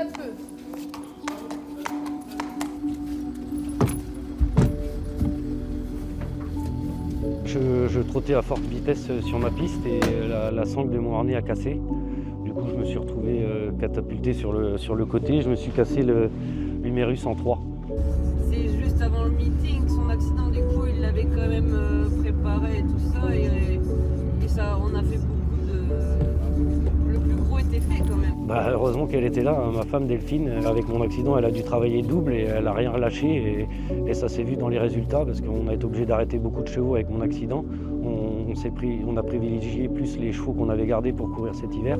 de feu. Je trottais à forte vitesse sur ma piste et la sangle de mon harnais a cassé. Du coup, je me suis retrouvé catapulté sur le côté. Je me suis cassé l'humérus en 3. C'est juste avant le meeting, son accident, du coup, il l'avait quand même préparé et tout ça. Et ça, on a fait beaucoup de... Le plus gros était fait quand même. Heureusement qu'elle était là, hein. Ma femme Delphine, avec mon accident, elle a dû travailler double et elle n'a rien relâché. Et ça s'est vu dans les résultats parce qu'on a été obligé d'arrêter beaucoup de chevaux avec mon accident. On a privilégié plus les chevaux qu'on avait gardés pour courir cet hiver.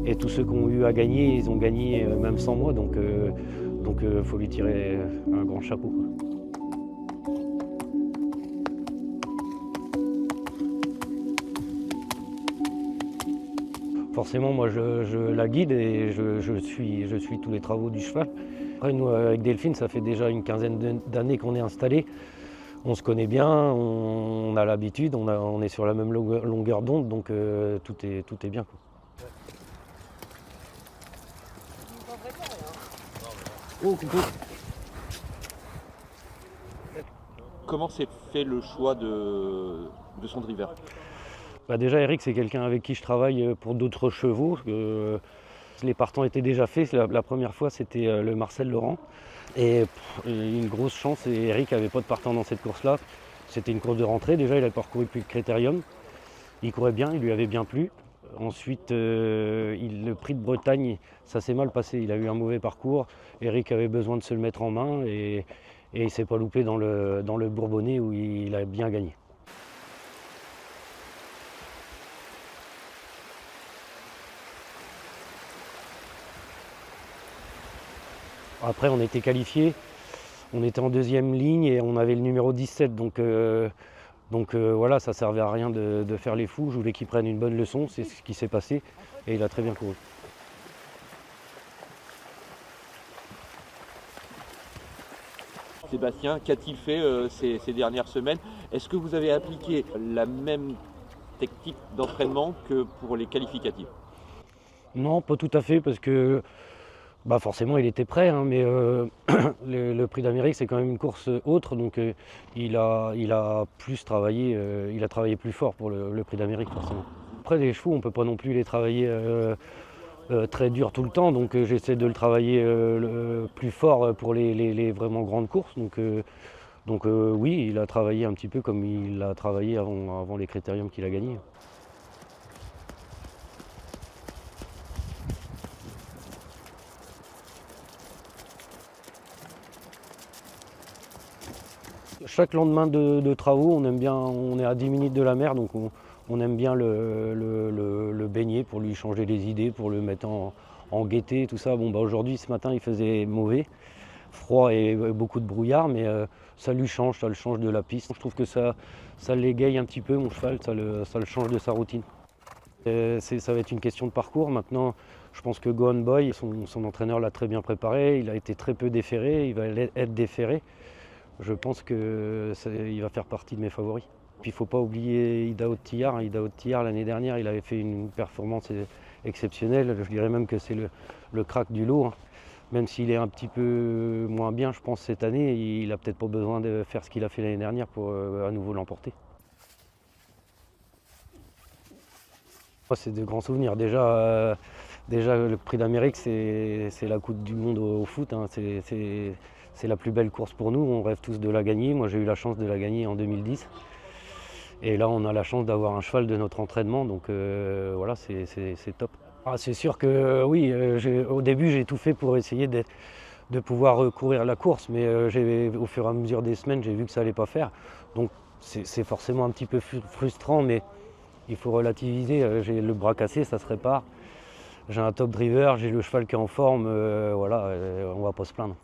Et tous ceux qui ont eu à gagner, ils ont gagné même sans moi. Donc faut lui tirer un grand chapeau, quoi. Forcément, moi, je la guide et je suis tous les travaux du cheval. Après, nous, avec Delphine, ça fait déjà une quinzaine d'années qu'on est installés. On se connaît bien, on a l'habitude, on est sur la même longueur d'onde, donc tout est bien, quoi. Oh, coucou. Comment s'est fait le choix de son driver? Déjà, Eric, c'est quelqu'un avec qui je travaille pour d'autres chevaux. Les partants étaient déjà faits. La première fois, c'était le Marcel Laurent. Et une grosse chance, et Eric n'avait pas de partant dans cette course-là. C'était une course de rentrée. Déjà, il n'avait pas recouru depuis le Critérium. Il courait bien, il lui avait bien plu. Ensuite, le prix de Bretagne, ça s'est mal passé. Il a eu un mauvais parcours. Eric avait besoin de se le mettre en main et il ne s'est pas loupé dans le Bourbonnais où il a bien gagné. Après, on était qualifiés, on était en deuxième ligne et on avait le numéro 17. Donc voilà, ça servait à rien de faire les fous. Je voulais qu'il prenne une bonne leçon, c'est ce qui s'est passé et il a très bien couru. Sébastien, qu'a-t-il fait ces dernières semaines? Est-ce que vous avez appliqué la même technique d'entraînement que pour les qualificatives? Non, pas tout à fait, parce que forcément il était prêt, hein, mais le Prix d'Amérique c'est quand même une course autre, donc il a plus travaillé, il a travaillé plus fort pour le Prix d'Amérique forcément. Après les chevaux on ne peut pas non plus les travailler très dur tout le temps, donc j'essaie de le travailler plus fort pour les vraiment grandes courses. Donc oui, il a travaillé un petit peu comme il a travaillé avant les critériums qu'il a gagnés. Chaque lendemain de travaux, on aime bien, on est à 10 minutes de la mer, donc on aime bien le baigner pour lui changer les idées, pour le mettre en gaieté, tout ça. Aujourd'hui, ce matin, il faisait mauvais, froid et beaucoup de brouillard, mais ça lui change, ça le change de la piste. Je trouve que ça l'égaye un petit peu, mon cheval, ça le change de sa routine. Ça va être une question de parcours. Maintenant, je pense que Go On Boy, son entraîneur l'a très bien préparé, il a été très peu déféré, il va être déféré. Je pense qu'il va faire partie de mes favoris. Puis il ne faut pas oublier Idaho Tillard. Idaho Tillard, l'année dernière, il avait fait une performance exceptionnelle. Je dirais même que c'est le crack du lot, hein. Même s'il est un petit peu moins bien, je pense, cette année, il n'a peut-être pas besoin de faire ce qu'il a fait l'année dernière pour à nouveau l'emporter. C'est de grands souvenirs. Déjà le Prix d'Amérique, c'est la Coupe du Monde au foot, hein. C'est la plus belle course pour nous, on rêve tous de la gagner. Moi j'ai eu la chance de la gagner en 2010. Et là on a la chance d'avoir un cheval de notre entraînement, donc voilà, c'est top. C'est sûr que oui, au début j'ai tout fait pour essayer de pouvoir courir la course, mais au fur et à mesure des semaines j'ai vu que ça allait pas faire. Donc c'est forcément un petit peu frustrant, mais il faut relativiser. J'ai le bras cassé, ça se répare. J'ai un top driver, j'ai le cheval qui est en forme, voilà, on va pas se plaindre.